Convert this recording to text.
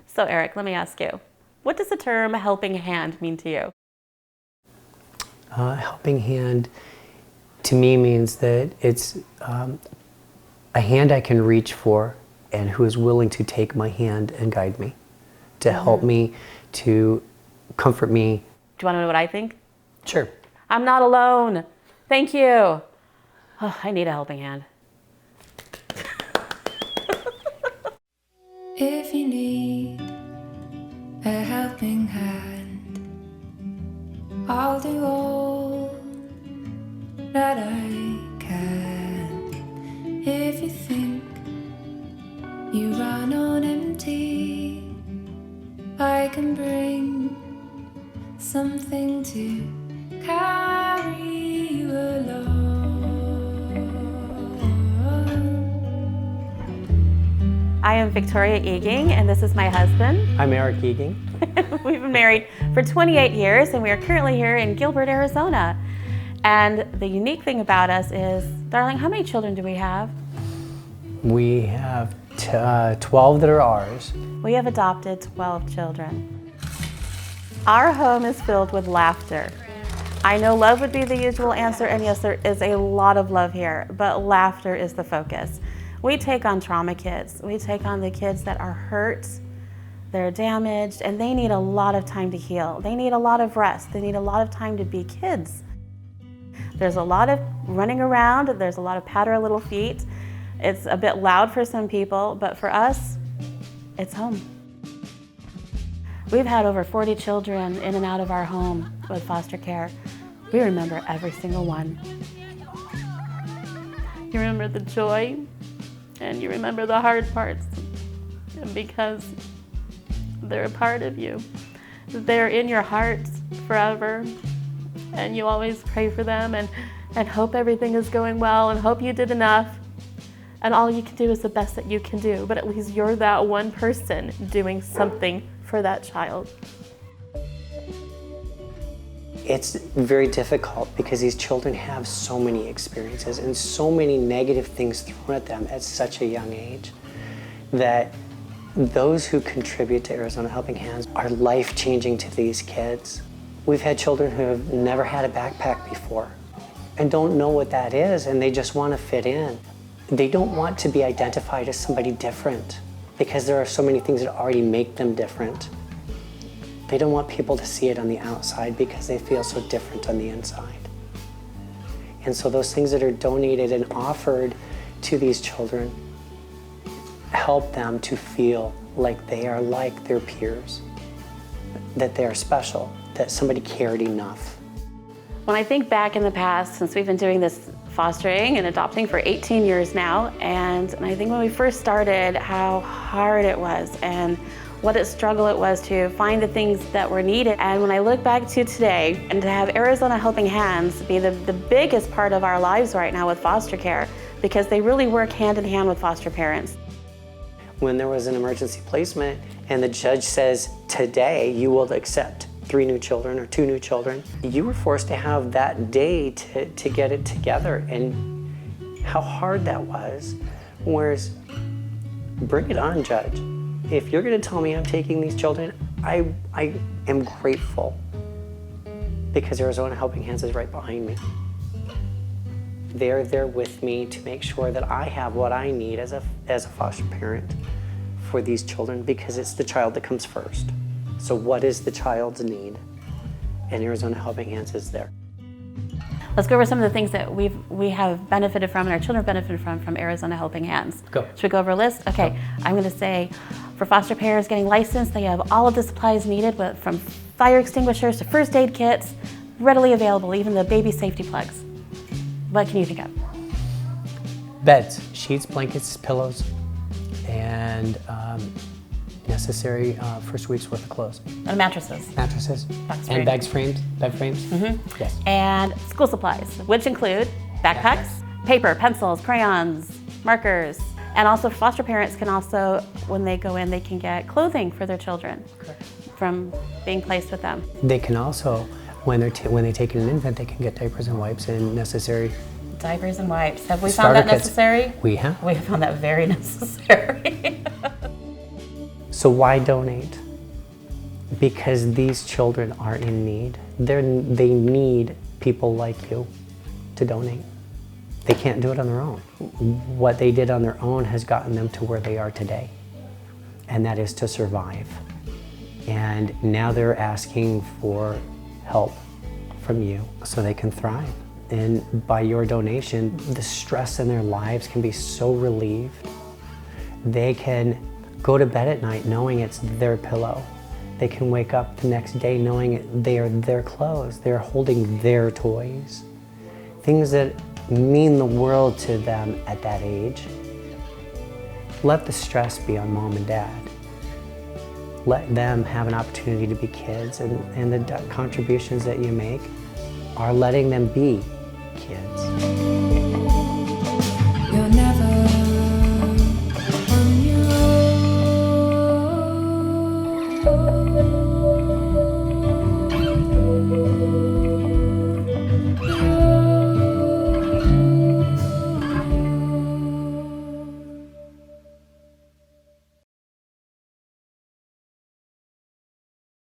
So Eric, let me ask you, what does the term helping hand mean to you? Helping hand to me means that it's a hand I can reach for and who is willing to take my hand and guide me, to help me, to comfort me. Do you want to know what I think? Sure. I'm not alone. Thank you. Oh, I need a helping hand. If you need a helping hand, I'll do all that I can. If you think you run on empty, I can bring something to carry you along. I am Victoria Eging, and this is my husband. I'm Eric Eging. We've been married for 28 years, and we are currently here in Gilbert, Arizona. And the unique thing about us is, darling, how many children do we have? We have 12 that are ours. We have adopted 12 children. Our home is filled with laughter. I know love would be the usual answer, and yes, there is a lot of love here, but laughter is the focus. We take on trauma kids. We take on the kids that are hurt, they're damaged, and they need a lot of time to heal. They need a lot of rest. They need a lot of time to be kids. There's a lot of running around. There's a lot of pat our little feet. It's a bit loud for some people, but for us, it's home. We've had over 40 children in and out of our home with foster care. We remember every single one. You remember the joy, and you remember the hard parts, and because they're a part of you. They're in your heart forever, and you always pray for them and hope everything is going well and hope you did enough. And all you can do is the best that you can do, but at least you're that one person doing something for that child. It's very difficult because these children have so many experiences and so many negative things thrown at them at such a young age that those who contribute to Arizona Helping Hands are life-changing to these kids. We've had children who have never had a backpack before and don't know what that is, and they just want to fit in. They don't want to be identified as somebody different because there are so many things that already make them different. They don't want people to see it on the outside because they feel so different on the inside. And so those things that are donated and offered to these children help them to feel like they are like their peers, that they are special, that somebody cared enough. When I think back in the past, since we've been doing this fostering and adopting for 18 years now, and I think when we first started, how hard it was and what a struggle it was to find the things that were needed. And when I look back to today, and to have Arizona Helping Hands be the biggest part of our lives right now with foster care, because they really work hand in hand with foster parents. When there was an emergency placement and the judge says, today you will accept 3 new children or 2 new children, you were forced to have that day to get it together, and how hard that was. Whereas, bring it on, judge. If you're gonna tell me I'm taking these children, I am grateful because Arizona Helping Hands is right behind me. They're there with me to make sure that I have what I need as a foster parent for these children, because it's the child that comes first. So what is the child's need? And Arizona Helping Hands is there. Let's go over some of the things that we have benefited from and our children have benefited from Arizona Helping Hands. Go. Should we go over a list? Okay, go. I'm gonna say for foster parents getting licensed, they have all of the supplies needed, from fire extinguishers to first aid kits, readily available, even the baby safety plugs. What can you think of? Beds, sheets, blankets, pillows, and necessary first week's worth of clothes. And mattresses. Mattresses. Box and frame. bed frames. Mm-hmm. Yes. And school supplies, which include backpacks, paper, pencils, crayons, markers, and also foster parents can also, when they go in, they can get clothing for their children from being placed with them. They can also, when they take in an infant, they can get diapers and wipes and necessary. Diapers and wipes. Have we found that necessary? We have. We have found that very necessary. So why donate? Because these children are in need. They need people like you to donate. They can't do it on their own. What they did on their own has gotten them to where they are today, and that is to survive. And now they're asking for help from you so they can thrive. And by your donation, the stress in their lives can be so relieved. They can go to bed at night knowing it's their pillow. They can wake up the next day knowing they are their clothes. They're holding their toys. Things that mean the world to them at that age. Let the stress be on mom and dad. Let them have an opportunity to be kids, and the contributions that you make are letting them be kids.